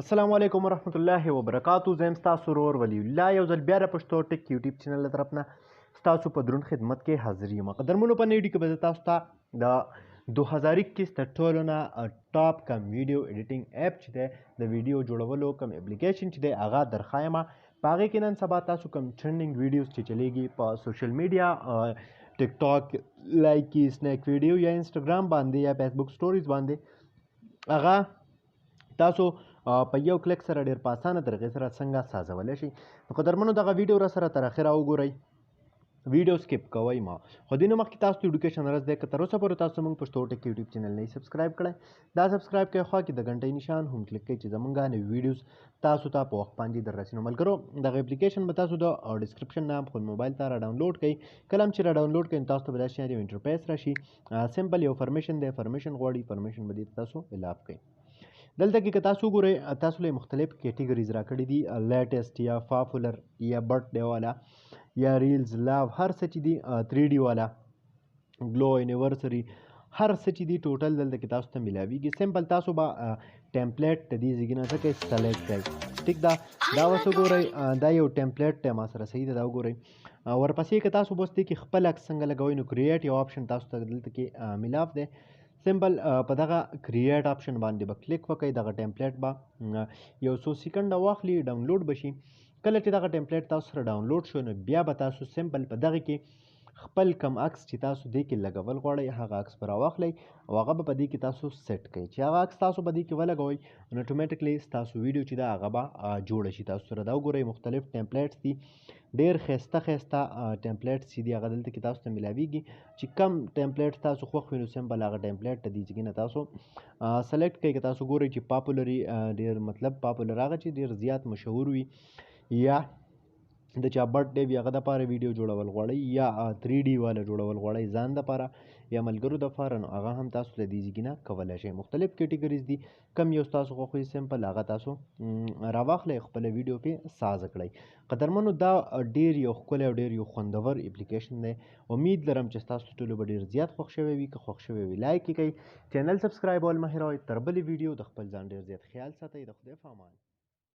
السلام علیکم ورحمت الله وبرکاتو. زه یم ستاسو ورور ولی الله یو ځل بیا د پښتو ټک یوټیوب چینل له طرف نه ستاسو په دروند خدمت کې حاضر یم. قدرمنو په نوي ویډیو کې به زه تاسو ته د 2021 د ټولو نه ټاپ کم ویډیو ایډیټینګ اپ چې دی د ویډیو جوړولو کم اپلیکیشن چې دی هغه درښایم. په هغې کې نن سبا تاسو کم ټرینډینګ ویډیوز چې چلیږي په سوشل میډیا ټیک ټاک لایکي سنیک ویډیو یا انسټاګرام باندې یا فیسبوک سټوریز باندې هغه تاسو په یو کلیک سره ډېر په اسانه طریقې سره څنګه سازولی شئ. نو قدرمنو دغه ویډیو را سره تر اخره وګورئ، ویډیو سکیپ کوئ مه. خو دې نه مخکې تاسو ته ایډوکیشن رس دی که تر اوسه پورې تاسو زموږ پښتو ټک یوټیوب چینل نه سبسکرایب کړی، دا سبسکرایب کوئ، خوا کې د غنټۍ نشان هم کلیک کوئ چې زموږ نوي ویډیوز تاسو ته په وخت باندې در رسي. نو ملګرو دغه اپلیکیشن به تاسو د ډسکرپشن نه خپل موبایل ته را ډاونلوډ کړئ. کله هم چې را ډاونلوډ کړئ نو تاسو ته به داسې یو انټرفیس راشي، سمپل یو فرمیشن دی، فرمیشن غواړي، فرمیشن به دې تاسو الاف کړئ. دلته کې که تاسو وګورئ تاسو له مختلف کیټیګریز راکړي دي، لیټسټ یا پاپولر یا برث ډے والا یا ریلز لاو، هر څه چې دي 3D والا ګلو انیورسري، هر څه چې دي ټوټل دلته کې تاسو ته ملاویږي. سمپل تاسو به ټمپلیټ د دې ځای نه څه کوئ سلیکټ کړئ. ټیک ده، دا اوس وګورئ دا یو ټمپلیټ دی ما سره صحیح ده، دا وګورئ. ورپسې که تاسو بس دې کې خپل عکس څنګه لګوئ نو کریټ یو آپشن تاسو ته دلته کې ملاف دی. سمپل په دغه کریټ آپشن باندې به کلیک وکړئ، دغه ټمپلیټ به یو څو سیکنډه واخلي ډاونلوډ به شي. کله چې دغه ټمپلیټ تاسو سره ډاونلوډ شو نو بیا به تاسو سمپل په دغه کې خپل کم عکس چې تاسو دې کې لګول غواړئ هغه عکس به راواخلئ او هغه به په دې کې تاسو سیټ کړئ. چې هغه عکس تاسو په دې کې ولګوئ نو اټومیټکلی ستاسو ویډیو چې ده هغه به جوړه شي. تاسو سره دا وګورئ مختلف ټمپلیټس دي، ډېر ښایسته ښایسته ټمپلیټس چې دي هغه دلته کې تاسو ته ملاویږي. چې کم ټمپلیټ تاسو خوښ وي نو سمپل هغه ټمپلیټ د دې ځای نه تاسو سلیکټ کړئ. که تاسو ګورئ چې پاپولري ډېر مطلب پاپولر هغه چې ډېر زیات مشهور وي یا د چا برث ډے وي هغه دپاره ویډیو جوړول غواړئ یا 3D والا جوړول غواړئ ځان دپاره یا ملګرو دپاره نو هغه هم تاسو له دې ځای نه کولی شئ. مختلف کیټیګریز دي، کم یو ستاسو خوښ وي سمپل هغه تاسو راواخلئ خپله ویډیو پې سازه کړئ. قدرمنو دا ډېر یو ښکلی او ډېر یو خوندور اپلیکیشن دی. امید لرم چې ستاسو ټولو به ډېر زیات خوښ شوی وي. که خوښ شوی وي لایک یې کړئ، چینل سبسکرایبول مه هېروئ. تر بلې ویډیو د خپل ځان ډېر زیات خیال ساتئ. د خدای په امان.